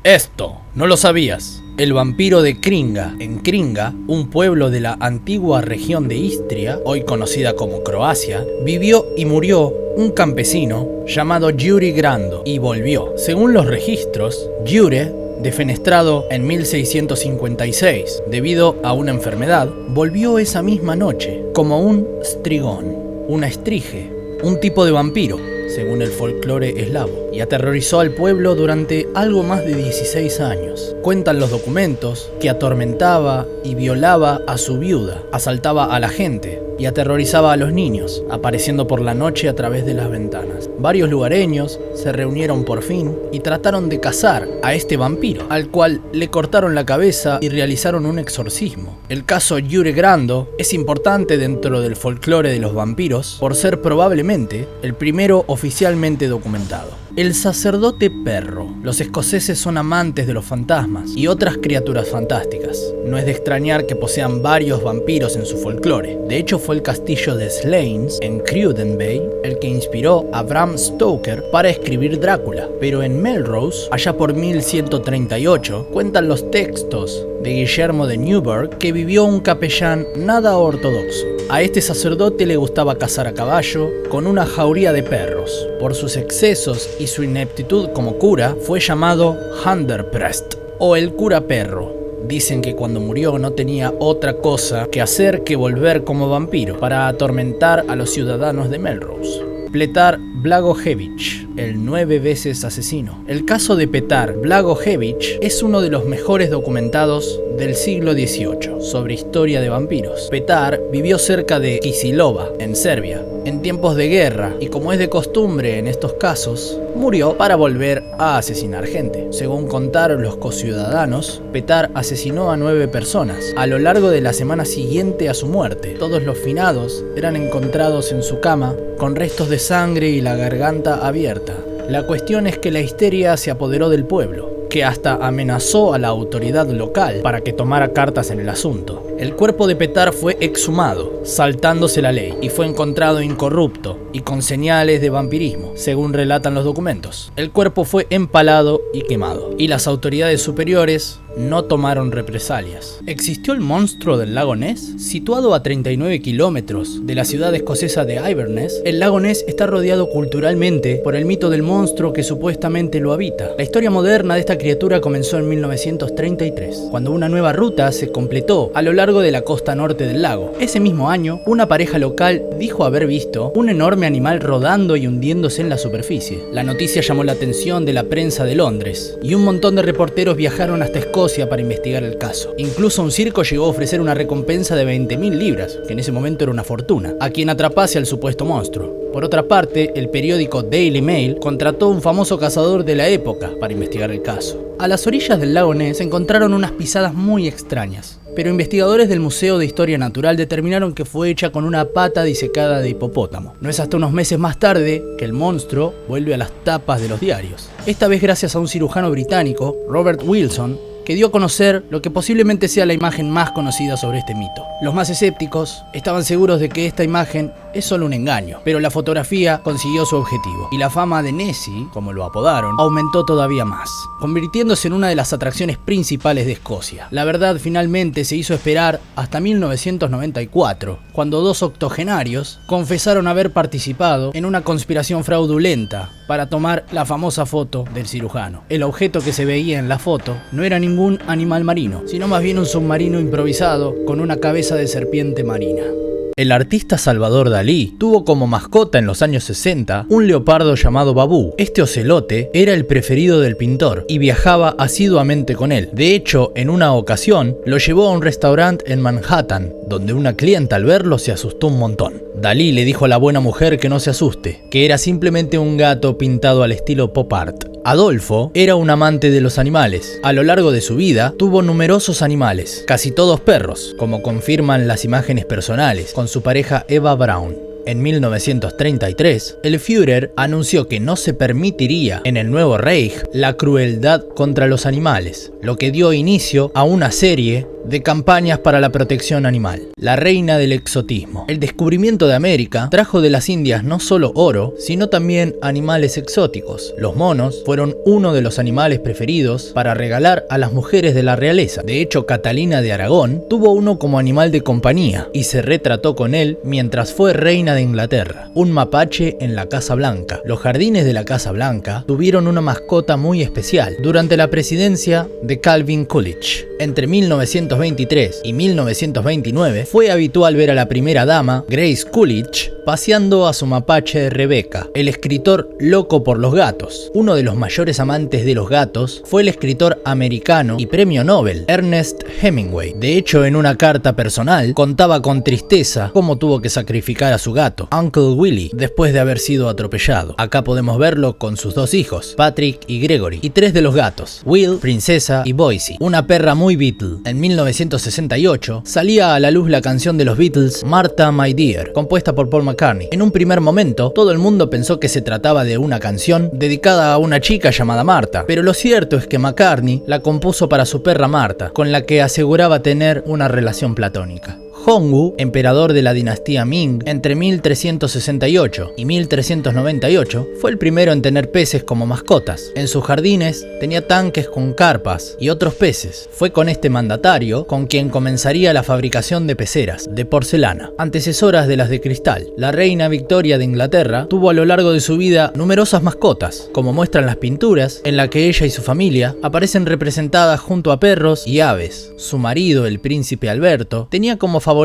Esto, no lo sabías. El vampiro de Kringa. En Kringa, un pueblo de la antigua región de Istria, hoy conocida como Croacia, vivió y murió un campesino llamado Jure Grando y volvió. Según los registros, Jure, defenestrado en 1656 debido a una enfermedad, volvió esa misma noche como un strigón, una estrige, un tipo de vampiro, según el folclore eslavo, y aterrorizó al pueblo durante algo más de 16 años. Cuentan los documentos que atormentaba y violaba a su viuda, asaltaba a la gente y aterrorizaba a los niños, apareciendo por la noche a través de las ventanas. Varios lugareños se reunieron por fin y trataron de cazar a este vampiro, al cual le cortaron la cabeza y realizaron un exorcismo. El caso Jure Grando es importante dentro del folclore de los vampiros por ser probablemente el primero oficialmente documentado. El sacerdote perro. Los escoceses son amantes de los fantasmas y otras criaturas fantásticas. No es de extrañar que posean varios vampiros en su folclore. De hecho, fue el castillo de Slains, en Cruden Bay, el que inspiró a Bram Stoker para escribir Drácula. Pero en Melrose, allá por 1138, cuentan los textos de Guillermo de Newburgh que vivió un capellán nada ortodoxo. A este sacerdote le gustaba cazar a caballo con una jauría de perros. Por sus excesos y su ineptitud como cura, fue llamado Hunderprest o el cura perro. Dicen que cuando murió no tenía otra cosa que hacer que volver como vampiro para atormentar a los ciudadanos de Melrose. Petar Blagojevich, el 9 veces asesino. El caso de Petar Blagojevich es uno de los mejores documentados del siglo XVIII sobre historia de vampiros. Petar vivió cerca de Kisilova, en Serbia, en tiempos de guerra, y como es de costumbre en estos casos, murió para volver a asesinar gente. Según contaron los conciudadanos, Petar asesinó a 9 personas a lo largo de la semana siguiente a su muerte. Todos los finados eran encontrados en su cama con restos de sangre y la garganta abierta. La cuestión es que la histeria se apoderó del pueblo, que hasta amenazó a la autoridad local para que tomara cartas en el asunto. El cuerpo de Petar fue exhumado, saltándose la ley, y fue encontrado incorrupto y con señales de vampirismo, según relatan los documentos. El cuerpo fue empalado y quemado, y las autoridades superiores no tomaron represalias. ¿Existió el monstruo del lago Ness? Situado a 39 kilómetros de la ciudad escocesa de Inverness, el lago Ness está rodeado culturalmente por el mito del monstruo que supuestamente lo habita. La historia moderna de esta criatura comenzó en 1933, cuando una nueva ruta se completó a lo largo de la costa norte del lago. Ese mismo año, una pareja local dijo haber visto un enorme animal rodando y hundiéndose en la superficie. La noticia llamó la atención de la prensa de Londres, y un montón de reporteros viajaron hasta Escocia para investigar el caso. Incluso un circo llegó a ofrecer una recompensa de 20.000 libras, que en ese momento era una fortuna, a quien atrapase al supuesto monstruo. Por otra parte, el periódico Daily Mail contrató a un famoso cazador de la época para investigar el caso. A las orillas del lago Ness se encontraron unas pisadas muy extrañas, pero investigadores del Museo de Historia Natural determinaron que fue hecha con una pata disecada de hipopótamo. No es hasta unos meses más tarde que el monstruo vuelve a las tapas de los diarios. Esta vez gracias a un cirujano británico, Robert Wilson, que dio a conocer lo que posiblemente sea la imagen más conocida sobre este mito. Los más escépticos estaban seguros de que esta imagen es solo un engaño, pero la fotografía consiguió su objetivo, y la fama de Nessie, como lo apodaron, aumentó todavía más, convirtiéndose en una de las atracciones principales de Escocia. La verdad finalmente se hizo esperar hasta 1994, cuando 2 octogenarios confesaron haber participado en una conspiración fraudulenta para tomar la famosa foto del cirujano. El objeto que se veía en la foto no era ningún animal marino, sino más bien un submarino improvisado con una cabeza de serpiente marina. El artista Salvador Dalí tuvo como mascota en los años 60 un leopardo llamado Babú. Este ocelote era el preferido del pintor y viajaba asiduamente con él. De hecho, en una ocasión lo llevó a un restaurante en Manhattan, donde una clienta al verlo se asustó un montón. Dalí le dijo a la buena mujer que no se asuste, que era simplemente un gato pintado al estilo pop art. Adolfo era un amante de los animales. A lo largo de su vida tuvo numerosos animales, casi todos perros, como confirman las imágenes personales, con su pareja Eva Braun. En 1933, el Führer anunció que no se permitiría en el nuevo Reich la crueldad contra los animales, lo que dio inicio a una serie de campañas para la protección animal. La reina del exotismo. El descubrimiento de América trajo de las Indias no solo oro, sino también animales exóticos. Los monos fueron uno de los animales preferidos para regalar a las mujeres de la realeza. De hecho, Catalina de Aragón tuvo uno como animal de compañía y se retrató con él mientras fue reina de Inglaterra. Un mapache en la Casa Blanca. Los jardines de la Casa Blanca tuvieron una mascota muy especial durante la presidencia de Calvin Coolidge. Entre 1923 y 1929 fue habitual ver a la primera dama, Grace Coolidge, paseando a su mapache Rebecca. El escritor loco por los gatos. Uno de los mayores amantes de los gatos fue el escritor americano y premio Nobel, Ernest Hemingway. De hecho, en una carta personal, contaba con tristeza cómo tuvo que sacrificar a su gato, Uncle Willie, después de haber sido atropellado. Acá podemos verlo con sus dos hijos, Patrick y Gregory, y tres de los gatos, Will, Princesa y Boycie, una perra muy Beatle. En 1968 salía a la luz la canción de los Beatles, Martha My Dear, compuesta por Paul McCartney. En un primer momento, todo el mundo pensó que se trataba de una canción dedicada a una chica llamada Marta, pero lo cierto es que McCartney la compuso para su perra Marta, con la que aseguraba tener una relación platónica. Hongwu, emperador de la dinastía Ming, entre 1368 y 1398, fue el primero en tener peces como mascotas. En sus jardines tenía tanques con carpas y otros peces. Fue con este mandatario con quien comenzaría la fabricación de peceras, de porcelana, antecesoras de las de cristal. La reina Victoria de Inglaterra tuvo a lo largo de su vida numerosas mascotas, como muestran las pinturas en las que ella y su familia aparecen representadas junto a perros y aves. Su marido, el príncipe Alberto, tenía como favorito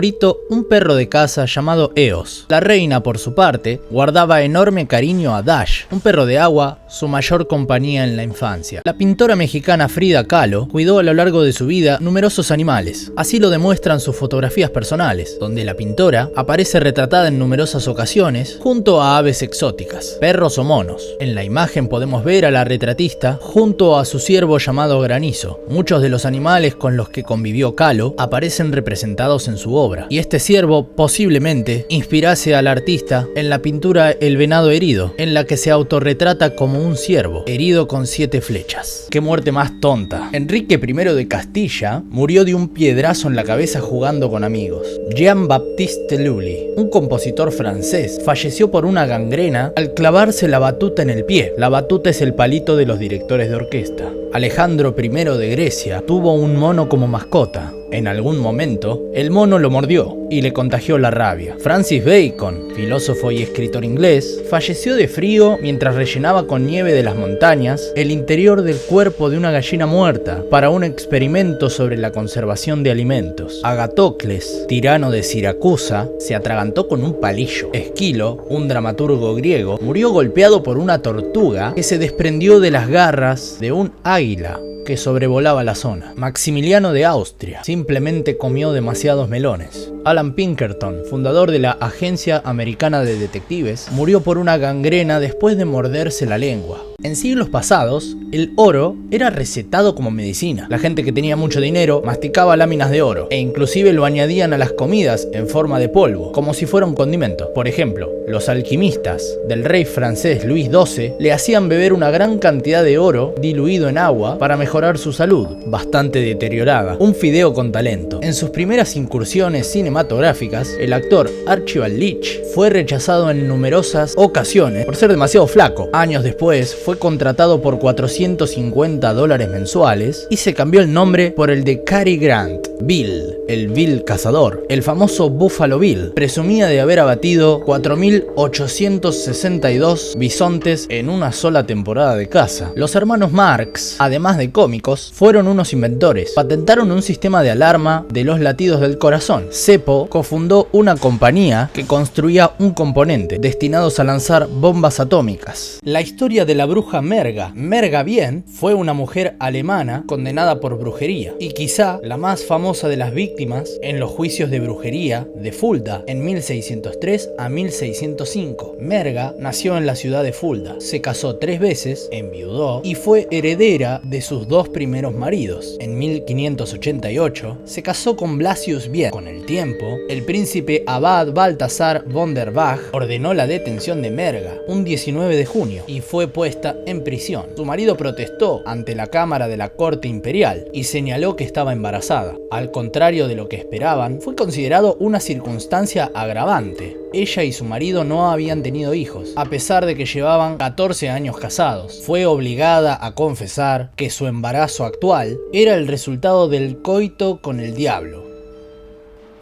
un perro de casa llamado Eos. La reina, por su parte, guardaba enorme cariño a Dash, un perro de agua, su mayor compañía en la infancia. La pintora mexicana Frida Kahlo cuidó a lo largo de su vida numerosos animales. Así lo demuestran sus fotografías personales, donde la pintora aparece retratada en numerosas ocasiones junto a aves exóticas, perros o monos. En la imagen podemos ver a la retratista junto a su ciervo llamado Granizo. Muchos de los animales con los que convivió Kahlo aparecen representados en su obra, y este ciervo posiblemente inspirase al artista en la pintura El venado herido, en la que se autorretrata como un ciervo herido con 7 flechas. ¡Qué muerte más tonta! Enrique I de Castilla murió de un piedrazo en la cabeza jugando con amigos. Jean-Baptiste Lully, un compositor francés, falleció por una gangrena al clavarse la batuta en el pie. La batuta es el palito de los directores de orquesta. Alejandro I de Grecia tuvo un mono como mascota. En algún momento, el mono lo mordió y le contagió la rabia. Francis Bacon, filósofo y escritor inglés, falleció de frío mientras rellenaba con nieve de las montañas el interior del cuerpo de una gallina muerta para un experimento sobre la conservación de alimentos. Agatocles, tirano de Siracusa, se atragantó con un palillo. Esquilo, un dramaturgo griego, murió golpeado por una tortuga que se desprendió de las garras de un águila que sobrevolaba la zona. Maximiliano de Austria simplemente comió demasiados melones. Alan Pinkerton, fundador de la Agencia Americana de Detectives, murió por una gangrena después de morderse la lengua. En siglos pasados, el oro era recetado como medicina. La gente que tenía mucho dinero masticaba láminas de oro e inclusive lo añadían a las comidas en forma de polvo, como si fuera un condimento. Por ejemplo, los alquimistas del rey francés Luis XII le hacían beber una gran cantidad de oro diluido en agua para mejorar su salud, bastante deteriorada. Un fideo con talento. En sus primeras incursiones cinematográficas, el actor Archibald Leach fue rechazado en numerosas ocasiones por ser demasiado flaco. Años después, fue contratado por $450 mensuales y se cambió el nombre por el de Cary Grant. Bill, el Bill cazador, el famoso Buffalo Bill, presumía de haber abatido 4.862 bisontes en una sola temporada de caza. Los hermanos Marx, además de cómicos, fueron unos inventores. Patentaron un sistema de alarma de los latidos del corazón. Zeppo cofundó una compañía que construía un componente destinados a lanzar bombas atómicas. La historia de la bruja bruja Merga. Merga Bien fue una mujer alemana condenada por brujería y quizá la más famosa de las víctimas en los juicios de brujería de Fulda en 1603 a 1605. Merga nació en la ciudad de Fulda, se casó 3 veces, enviudó y fue heredera de sus 2 primeros maridos. En 1588 se casó con Blasius Bien. Con el tiempo, el príncipe Abad Baltasar von der Bach ordenó la detención de Merga un 19 de junio y fue puesta en prisión. Su marido protestó ante la Cámara de la Corte Imperial y señaló que estaba embarazada. Al contrario de lo que esperaban, fue considerado una circunstancia agravante. Ella y su marido no habían tenido hijos, a pesar de que llevaban 14 años casados. Fue obligada a confesar que su embarazo actual era el resultado del coito con el diablo.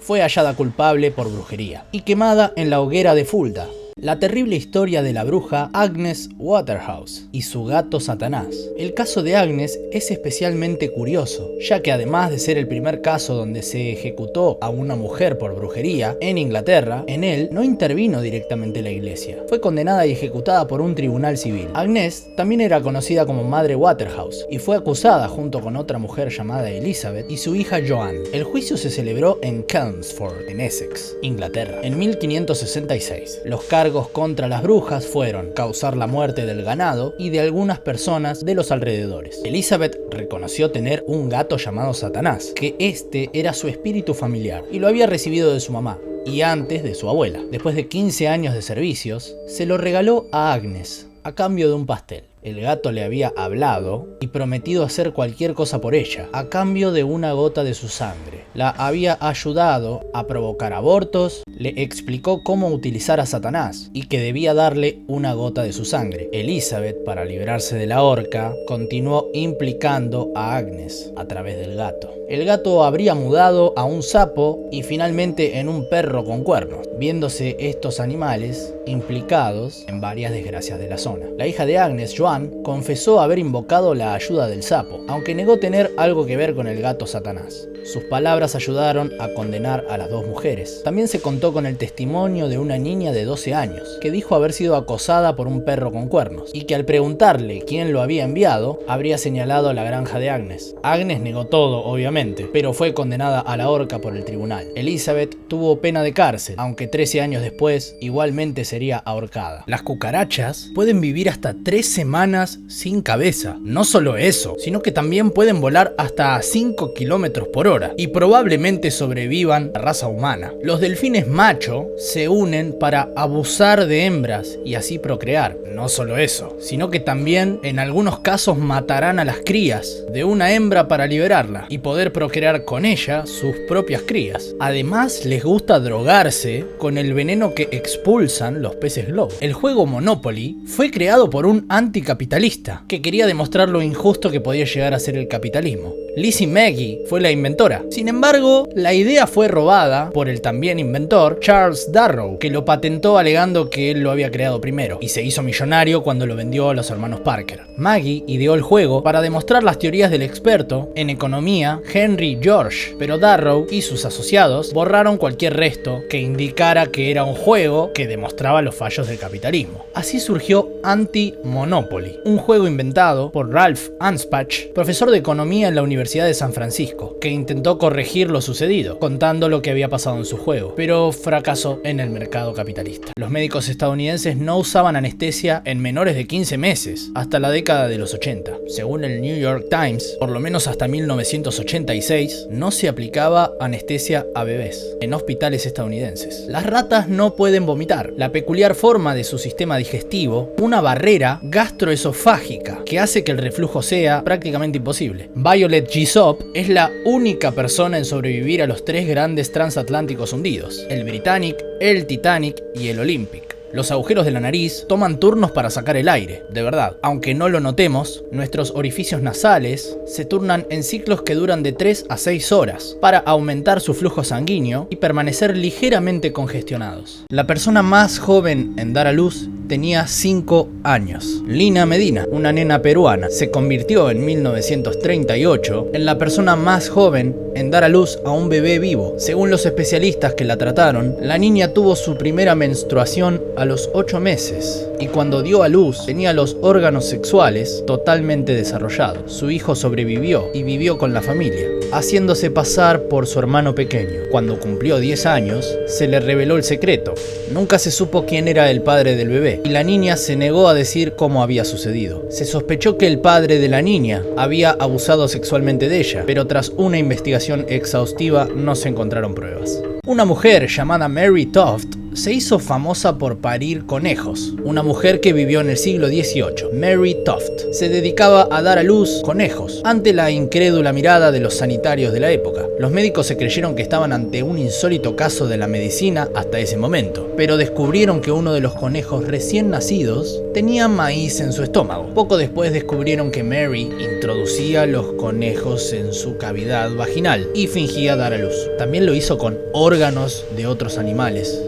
Fue hallada culpable por brujería y quemada en la hoguera de Fulda. La terrible historia de la bruja Agnes Waterhouse y su gato Satanás. El caso de Agnes es especialmente curioso, ya que además de ser el primer caso donde se ejecutó a una mujer por brujería en Inglaterra, en él no intervino directamente la iglesia. Fue condenada y ejecutada por un tribunal civil. Agnes también era conocida como Madre Waterhouse y fue acusada junto con otra mujer llamada Elizabeth y su hija Joanne. El juicio se celebró en Chelmsford, en Essex, Inglaterra, en 1566. Los cargos contra las brujas fueron causar la muerte del ganado y de algunas personas de los alrededores. Elizabeth reconoció tener un gato llamado Satanás, que este era su espíritu familiar y lo había recibido de su mamá y antes de su abuela. Después de 15 años de servicios, se lo regaló a Agnes a cambio de un pastel. El gato le había hablado y prometido hacer cualquier cosa por ella, a cambio de una gota de su sangre. La había ayudado a provocar abortos, le explicó cómo utilizar a Satanás y que debía darle una gota de su sangre. Elizabeth, para librarse de la horca, continuó implicando a Agnes a través del gato. El gato habría mudado a un sapo y finalmente en un perro con cuernos, viéndose estos animales implicados en varias desgracias de la zona. La hija de Agnes, Joan, confesó haber invocado la ayuda del sapo, aunque negó tener algo que ver con el gato Satanás. Sus palabras ayudaron a condenar a las 2 mujeres. También se contó con el testimonio de una niña de 12 años, que dijo haber sido acosada por un perro con cuernos, y que al preguntarle quién lo había enviado, habría señalado la granja de Agnes. Agnes negó todo, obviamente, pero fue condenada a la horca por el tribunal. Elizabeth tuvo pena de cárcel, aunque 13 años después, igualmente sería ahorcada. Las cucarachas pueden vivir hasta 3 semanas sin cabeza. No solo eso, sino que también pueden volar hasta a 5 kilómetros por hora y probablemente sobrevivan a la raza humana. Los delfines macho se unen para abusar de hembras y así procrear. No solo eso, sino que también en algunos casos matarán a las crías de una hembra para liberarla y poder procrear con ella sus propias crías. Además, les gusta drogarse con el veneno que expulsan los peces globo. El juego Monopoly fue creado por un anticapitalista que quería demostrar lo injusto que podía llegar a ser el capitalismo. Lizzie Magie fue la inventora. Sin embargo, la idea fue robada por el también inventor Charles Darrow, que lo patentó alegando que él lo había creado primero y se hizo millonario cuando lo vendió a los hermanos Parker. Magie ideó el juego para demostrar las teorías del experto en economía Henry George, pero Darrow y sus asociados borraron cualquier resto que indicara que era un juego que demostraba los fallos del capitalismo. Así surgió Anti-Monopoly, un juego inventado por Ralph Anspach, profesor de economía en la Universidad de San Francisco, que intentó corregir lo sucedido, contando lo que había pasado en su juego, pero fracasó en el mercado capitalista. Los médicos estadounidenses no usaban anestesia en menores de 15 meses, hasta la década de los 80. Según el New York Times, por lo menos hasta 1986, no se aplicaba anestesia a bebés en hospitales estadounidenses. Las ratas no pueden vomitar. La peculiar forma de su sistema digestivo, una barrera gastroesofágica que hace que el reflujo sea prácticamente imposible. Violet Jessop es la única persona en sobrevivir a los 3 grandes transatlánticos hundidos, el Britannic, el Titanic y el Olympic. Los agujeros de la nariz toman turnos para sacar el aire, de verdad. Aunque no lo notemos, nuestros orificios nasales se turnan en ciclos que duran de 3 a 6 horas para aumentar su flujo sanguíneo y permanecer ligeramente congestionados. La persona más joven en dar a luz tenía 5 años. Lina Medina, una nena peruana, se convirtió en 1938 en la persona más joven en dar a luz a un bebé vivo. Según los especialistas que la trataron, la niña tuvo su primera menstruación a los 8 meses y cuando dio a luz tenía los órganos sexuales totalmente desarrollados. Su hijo sobrevivió y vivió con la familia, haciéndose pasar por su hermano pequeño. Cuando cumplió 10 años, se le reveló el secreto. Nunca se supo quién era el padre del bebé y la niña se negó a decir cómo había sucedido. Se sospechó que el padre de la niña había abusado sexualmente de ella, pero tras una investigación exhaustiva no se encontraron pruebas. Una mujer llamada Mary Toft se hizo famosa por parir conejos. Una mujer que vivió en el siglo XVIII, Mary Toft, se dedicaba a dar a luz conejos ante la incrédula mirada de los sanitarios de la época. Los médicos se creyeron que estaban ante un insólito caso de la medicina hasta ese momento, pero descubrieron que uno de los conejos recién nacidos tenía maíz en su estómago. Poco después descubrieron que Mary introducía los conejos en su cavidad vaginal y fingía dar a luz. También lo hizo con órganos de otros animales.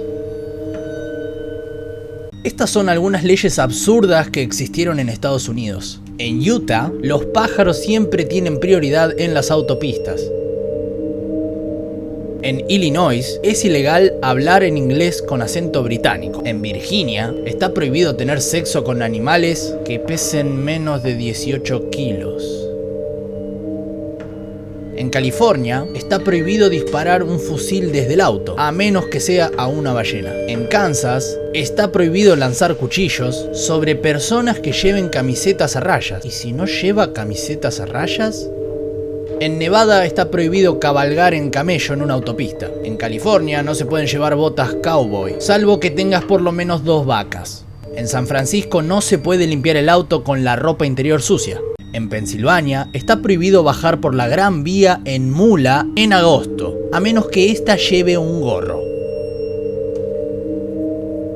Estas son algunas leyes absurdas que existieron en Estados Unidos. En Utah, los pájaros siempre tienen prioridad en las autopistas. En Illinois, es ilegal hablar en inglés con acento británico. En Virginia, está prohibido tener sexo con animales que pesen menos de 18 kilos. En California, está prohibido disparar un fusil desde el auto, a menos que sea a una ballena. En Kansas, está prohibido lanzar cuchillos sobre personas que lleven camisetas a rayas. ¿Y si no lleva camisetas a rayas? En Nevada está prohibido cabalgar en camello en una autopista. En California no se pueden llevar botas cowboy, salvo que tengas por lo menos 2 vacas. En San Francisco no se puede limpiar el auto con la ropa interior sucia. En Pensilvania está prohibido bajar por la Gran Vía en mula en agosto, a menos que ésta lleve un gorro.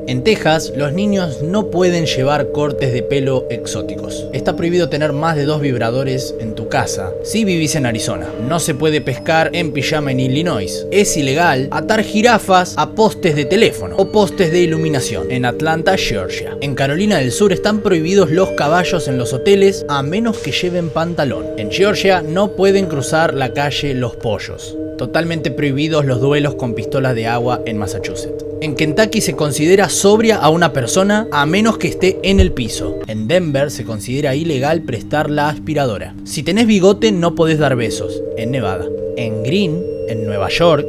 En Texas, los niños no pueden llevar cortes de pelo exóticos. Está prohibido tener más de 2 vibradores en tu casa si vivís en Arizona. No se puede pescar en pijama en Illinois. Es ilegal atar jirafas a postes de teléfono o postes de iluminación en Atlanta, Georgia. En Carolina del Sur están prohibidos los caballos en los hoteles a menos que lleven pantalón. En Georgia no pueden cruzar la calle los pollos. Totalmente prohibidos los duelos con pistolas de agua en Massachusetts. En Kentucky se considera sobria a una persona a menos que esté en el piso. En Denver se considera ilegal prestar la aspiradora. Si tenés bigote no podés dar besos. En Nevada. En Greene, en Nueva York,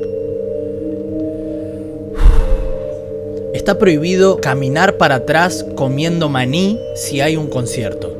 está prohibido caminar para atrás comiendo maní si hay un concierto.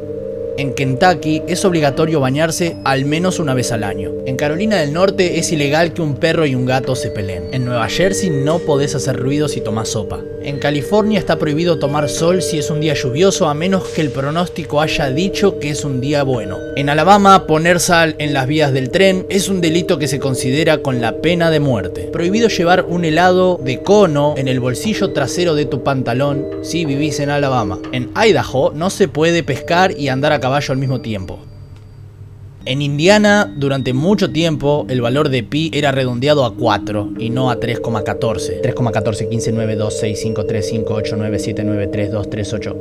En Kentucky es obligatorio bañarse al menos una vez al año. En Carolina del Norte es ilegal que un perro y un gato se peleen. En Nueva Jersey no podés hacer ruido si tomás sopa. En California está prohibido tomar sol si es un día lluvioso a menos que el pronóstico haya dicho que es un día bueno. En Alabama, poner sal en las vías del tren es un delito que se considera con la pena de muerte. Prohibido llevar un helado de cono en el bolsillo trasero de tu pantalón si vivís en Alabama. En Idaho no se puede pescar y andar a caballo al mismo tiempo. En Indiana, durante mucho tiempo, el valor de pi era redondeado a 4 y no a 3,14. 3,14, 15, 9, 2, 6, 5, 3, 5, 8, 9, 7, 9, 3, 2, 3, 8.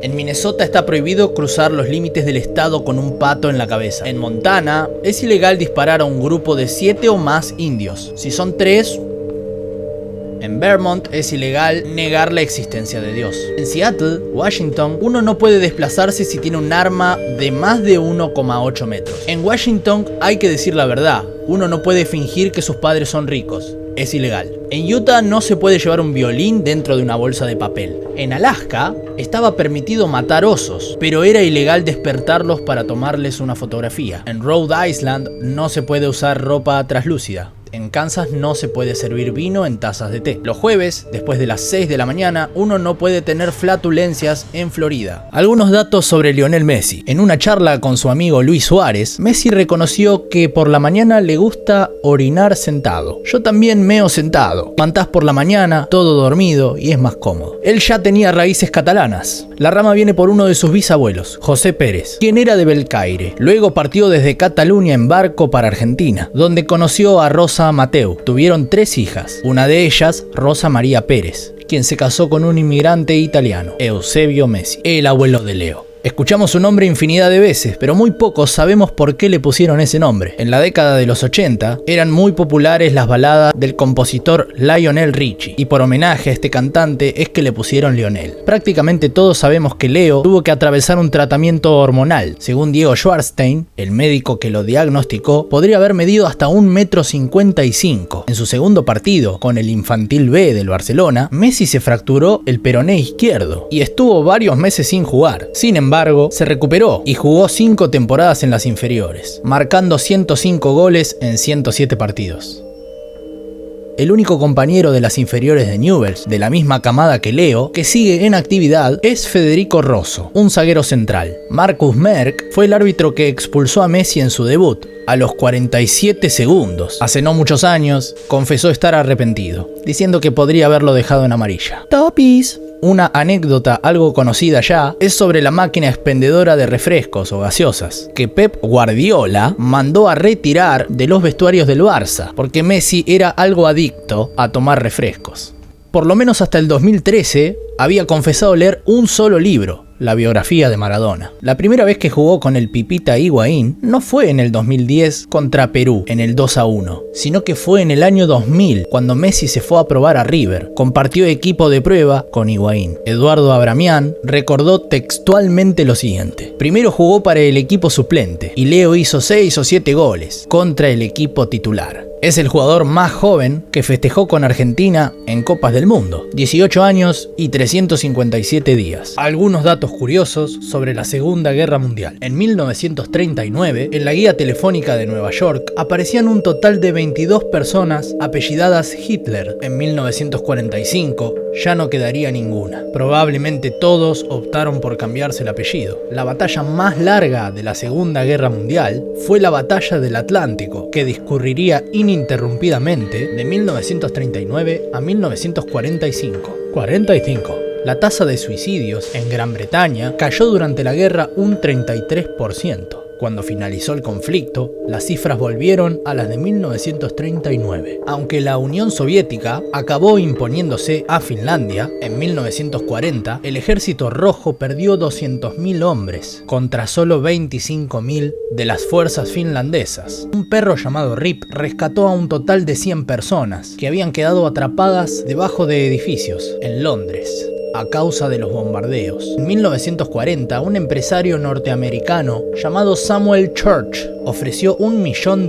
En Minnesota está prohibido cruzar los límites del estado con un pato en la cabeza. En Montana, es ilegal disparar a un grupo de 7 o más indios. Si son 3... En Vermont es ilegal negar la existencia de Dios. En Seattle, Washington, uno no puede desplazarse si tiene un arma de más de 1,8 metros. En Washington hay que decir la verdad. Uno no puede fingir que sus padres son ricos. Es ilegal. En Utah no se puede llevar un violín dentro de una bolsa de papel. En Alaska estaba permitido matar osos, pero era ilegal despertarlos para tomarles una fotografía. En Rhode Island no se puede usar ropa translúcida. En Kansas no se puede servir vino en tazas de té. Los jueves, después de las 6 de la mañana, uno no puede tener flatulencias en Florida. Algunos datos sobre Lionel Messi. En una charla con su amigo Luis Suárez, Messi reconoció que por la mañana le gusta orinar sentado. Yo también meo sentado. Levantás por la mañana, todo dormido y es más cómodo. Él ya tenía raíces catalanas. La rama viene por uno de sus bisabuelos, José Pérez, quien era de Belcaire. Luego partió desde Cataluña en barco para Argentina, donde conoció a Rosa Mateu. Tuvieron 3 hijas, una de ellas Rosa María Pérez, quien se casó con un inmigrante italiano, Eusebio Messi, el abuelo de Leo. Escuchamos su nombre infinidad de veces, pero muy pocos sabemos por qué le pusieron ese nombre. En la década de los 80 eran muy populares las baladas del compositor Lionel Richie, y por homenaje a este cantante es que le pusieron Lionel. Prácticamente todos sabemos que Leo tuvo que atravesar un tratamiento hormonal. Según Diego Schwartzstein, el médico que lo diagnosticó, podría haber medido hasta 1,55 m. En su segundo partido, con el Infantil B del Barcelona, Messi se fracturó el peroné izquierdo y estuvo varios meses sin jugar. Sin embargo, se recuperó y jugó 5 temporadas en las inferiores, marcando 105 goles en 107 partidos. El único compañero de las inferiores de Newell's, de la misma camada que Leo, que sigue en actividad, es Federico Rosso, un zaguero central. Marcus Merck fue el árbitro que expulsó a Messi en su debut, a los 47 segundos. Hace no muchos años, confesó estar arrepentido, diciendo que podría haberlo dejado en amarilla. ¡Topis! Una anécdota algo conocida ya es sobre la máquina expendedora de refrescos o gaseosas, que Pep Guardiola mandó a retirar de los vestuarios del Barça, porque Messi era algo adicto a tomar refrescos. Por lo menos hasta el 2013 había confesado leer un solo libro, la biografía de Maradona. La primera vez que jugó con el Pipita Higuaín no fue en el 2010 contra Perú, en el 2-1, sino que fue en el año 2000, cuando Messi se fue a probar a River. Compartió equipo de prueba con Higuaín. Eduardo Abramián recordó textualmente lo siguiente: primero jugó para el equipo suplente y Leo hizo 6 o 7 goles contra el equipo titular. Es el jugador más joven que festejó con Argentina en Copas del Mundo, 18 años y 357 días. Algunos datos curiosos sobre la Segunda Guerra Mundial. En 1939, en la guía telefónica de Nueva York, aparecían un total de 22 personas apellidadas Hitler. En 1945 ya no quedaría ninguna. Probablemente todos optaron por cambiarse el apellido. La batalla más larga de la Segunda Guerra Mundial fue la Batalla del Atlántico, que discurriría ininterrumpidamente de 1939 a 1945. 45. La tasa de suicidios en Gran Bretaña cayó durante la guerra un 33%. Cuando finalizó el conflicto, las cifras volvieron a las de 1939. Aunque la Unión Soviética acabó imponiéndose a Finlandia, en 1940 el Ejército Rojo perdió 200.000 hombres contra solo 25.000 de las fuerzas finlandesas. Un perro llamado Rip rescató a un total de 100 personas que habían quedado atrapadas debajo de edificios en Londres a causa de los bombardeos. En 1940, un empresario norteamericano llamado Samuel Church ofreció $1 millón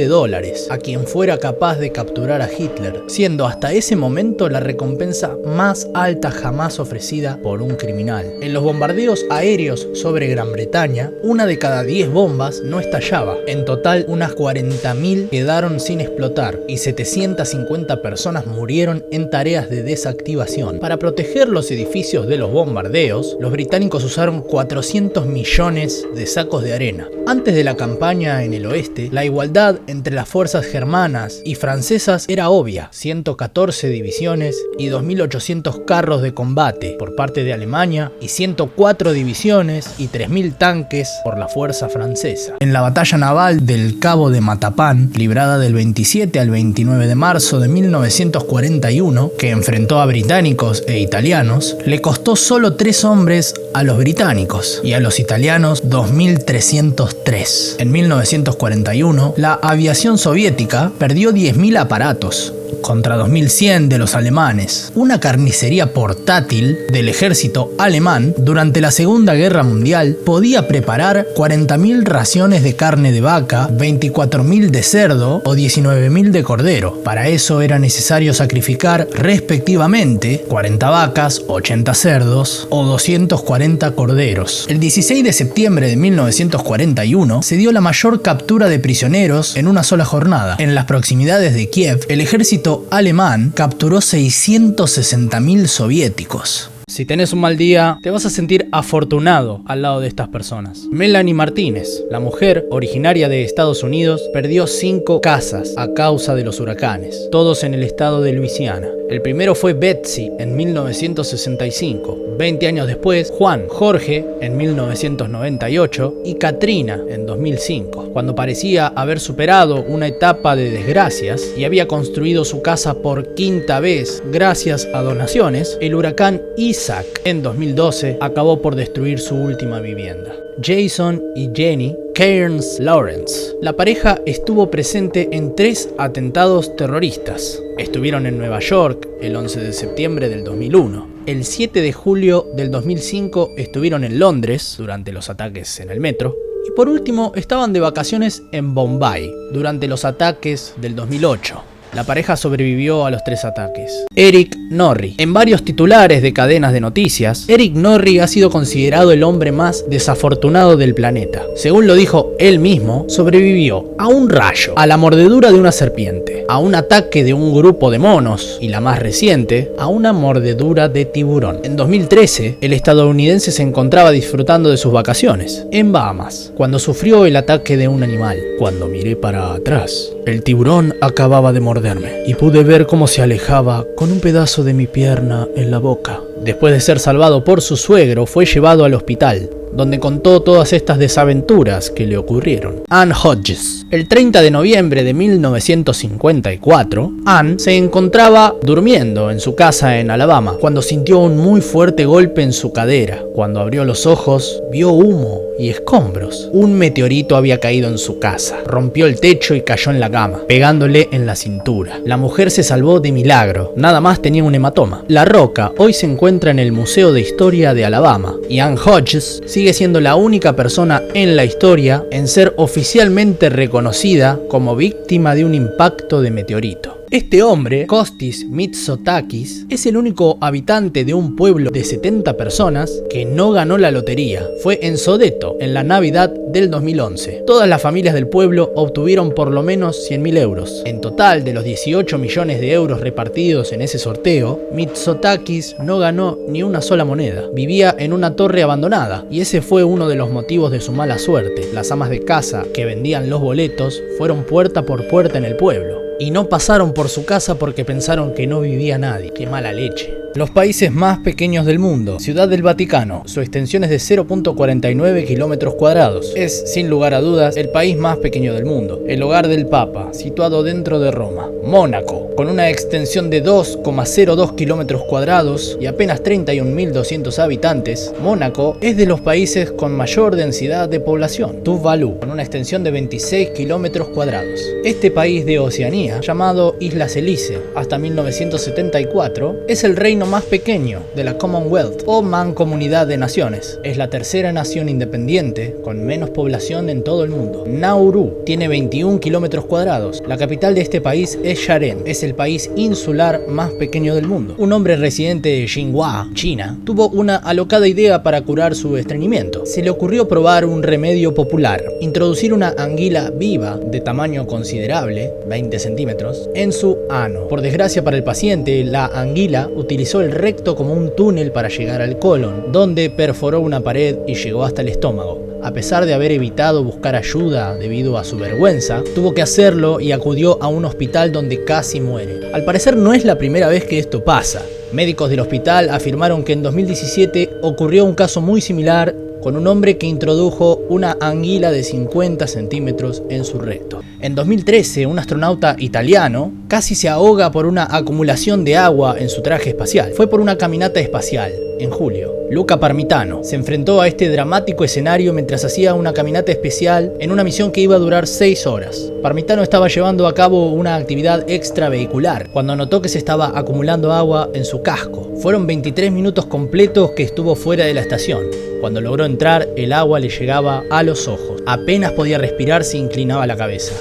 a quien fuera capaz de capturar a Hitler, siendo hasta ese momento la recompensa más alta jamás ofrecida por un criminal. En los bombardeos aéreos sobre Gran Bretaña, 1 de cada 10 bombas no estallaba. En total, unas 40.000 quedaron sin explotar y 750 personas murieron en tareas de desactivación. Para proteger los edificios de los bombardeos, los británicos usaron 400 millones de sacos de arena. Antes de la campaña en el oeste, la igualdad entre las fuerzas germanas y francesas era obvia: 114 divisiones y 2.800 carros de combate por parte de Alemania y 104 divisiones y 3.000 tanques por la fuerza francesa. En la batalla naval del Cabo de Matapán, librada del 27 al 29 de marzo de 1941, que enfrentó a británicos e italianos, le costó solo 3 hombres a los británicos y a los italianos 2.303. En 1941, la aviación soviética perdió 10.000 aparatos contra 2.100 de los alemanes. Una carnicería portátil del ejército alemán durante la Segunda Guerra Mundial podía preparar 40.000 raciones de carne de vaca, 24.000 de cerdo o 19.000 de cordero. Para eso era necesario sacrificar respectivamente 40 vacas, 80 cerdos o 240 corderos. El 16 de septiembre de 1941 se dio la mayor captura de prisioneros en una sola jornada. En las proximidades de Kiev, el ejército alemán capturó 660.000 soviéticos. Si tenés un mal día, te vas a sentir afortunado al lado de estas personas. Melanie Martínez, la mujer originaria de Estados Unidos, perdió 5 casas a causa de los huracanes, todos en el estado de Luisiana. El primero fue Betsy en 1965. 20 años después, Juan, Jorge en 1998 y Katrina en 2005, cuando parecía haber superado una etapa de desgracias y había construido su casa por quinta vez gracias a donaciones. El huracán Isaac en 2012 acabó por destruir su última vivienda. Jason y Jenny Cairns Lawrence. La pareja estuvo presente en 3 atentados terroristas. Estuvieron en Nueva York el 11 de septiembre del 2001. El 7 de julio del 2005 estuvieron en Londres durante los ataques en el metro. Y por último estaban de vacaciones en Bombay durante los ataques del 2008. La pareja sobrevivió a los 3 ataques. Eric Norrie. En varios titulares de cadenas de noticias, Eric Norrie ha sido considerado el hombre más desafortunado del planeta. Según lo dijo él mismo, sobrevivió a un rayo, a la mordedura de una serpiente, a un ataque de un grupo de monos y la más reciente, a una mordedura de tiburón. En 2013, el estadounidense se encontraba disfrutando de sus vacaciones en Bahamas, cuando sufrió el ataque de un animal. Cuando miré para atrás, el tiburón acababa de morderme y pude ver cómo se alejaba con un pedazo de mi pierna en la boca. Después de ser salvado por su suegro, fue llevado al hospital, donde contó todas estas desaventuras que le ocurrieron. Ann Hodges. El 30 de noviembre de 1954, Ann se encontraba durmiendo en su casa en Alabama, cuando sintió un muy fuerte golpe en su cadera. Cuando abrió los ojos, vio humo y escombros. Un meteorito había caído en su casa, rompió el techo y cayó en la cama, pegándole en la cintura. La mujer se salvó de milagro, nada más tenía un hematoma. La roca hoy se encuentra en el Museo de Historia de Alabama, y Ann Hodges sigue siendo la única persona en la historia en ser oficialmente reconocida como víctima de un impacto de meteorito. Este hombre, Kostis Mitsotakis, es el único habitante de un pueblo de 70 personas que no ganó la lotería. Fue en Sodeto, en la Navidad del 2011. Todas las familias del pueblo obtuvieron por lo menos 100.000 euros. En total, de los 18 millones de euros repartidos en ese sorteo, Mitsotakis no ganó ni una sola moneda. Vivía en una torre abandonada, y ese fue uno de los motivos de su mala suerte. Las amas de casa que vendían los boletos fueron puerta por puerta en el pueblo, y no pasaron por su casa porque pensaron que no vivía nadie. ¡Qué mala leche! Los países más pequeños del mundo. Ciudad del Vaticano. Su extensión es de 0.49 kilómetros cuadrados. Es, sin lugar a dudas, el país más pequeño del mundo. El hogar del Papa, situado dentro de Roma. Mónaco, con una extensión de 2,02 kilómetros cuadrados y apenas 31.200 habitantes. Mónaco es de los países con mayor densidad de población. Tuvalu, con una extensión de 26 kilómetros cuadrados. Este país de Oceanía, llamado Islas Elise hasta 1974, es el reino más pequeño de la Commonwealth o Mancomunidad de Naciones. Es la tercera nación independiente con menos población en todo el mundo. Nauru tiene 21 kilómetros cuadrados. La capital de este país es Sharen. Es el país insular más pequeño del mundo. Un hombre residente de Jinhua, China, tuvo una alocada idea para curar su estreñimiento. Se le ocurrió probar un remedio popular: introducir una anguila viva de tamaño considerable, 20 centímetros, en su ano. Por desgracia para el paciente, la anguila utilizó el recto como un túnel para llegar al colon, donde perforó una pared y llegó hasta el estómago. A pesar de haber evitado buscar ayuda debido a su vergüenza, tuvo que hacerlo y acudió a un hospital donde casi muere. Al parecer no es la primera vez que esto pasa. Médicos del hospital afirmaron que en 2017 ocurrió un caso muy similar con un hombre que introdujo una anguila de 50 centímetros en su recto. En 2013, un astronauta italiano casi se ahoga por una acumulación de agua en su traje espacial. Fue por una caminata espacial, en julio. Luca Parmitano se enfrentó a este dramático escenario mientras hacía una caminata especial en una misión que iba a durar 6 horas. Parmitano estaba llevando a cabo una actividad extravehicular cuando notó que se estaba acumulando agua en su casco. Fueron 23 minutos completos que estuvo fuera de la estación. Cuando logró entrar, el agua le llegaba a los ojos. Apenas podía respirar si inclinaba la cabeza.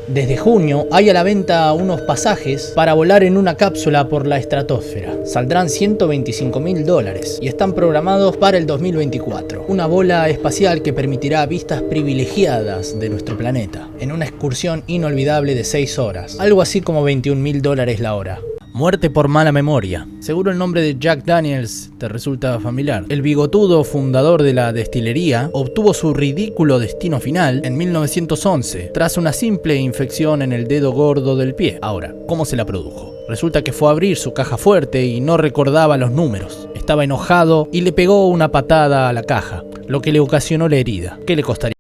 Desde junio hay a la venta unos pasajes para volar en una cápsula por la estratosfera. Saldrán $125.000 y están programados para el 2024. Una bola espacial que permitirá vistas privilegiadas de nuestro planeta en una excursión inolvidable de 6 horas. Algo así como $21.000 la hora. Muerte por mala memoria. Seguro el nombre de Jack Daniels te resulta familiar. El bigotudo fundador de la destilería obtuvo su ridículo destino final en 1911 tras una simple infección en el dedo gordo del pie. Ahora, ¿cómo se la produjo? Resulta que fue a abrir su caja fuerte y no recordaba los números. Estaba enojado y le pegó una patada a la caja, lo que le ocasionó la herida. ¿Qué le costaría?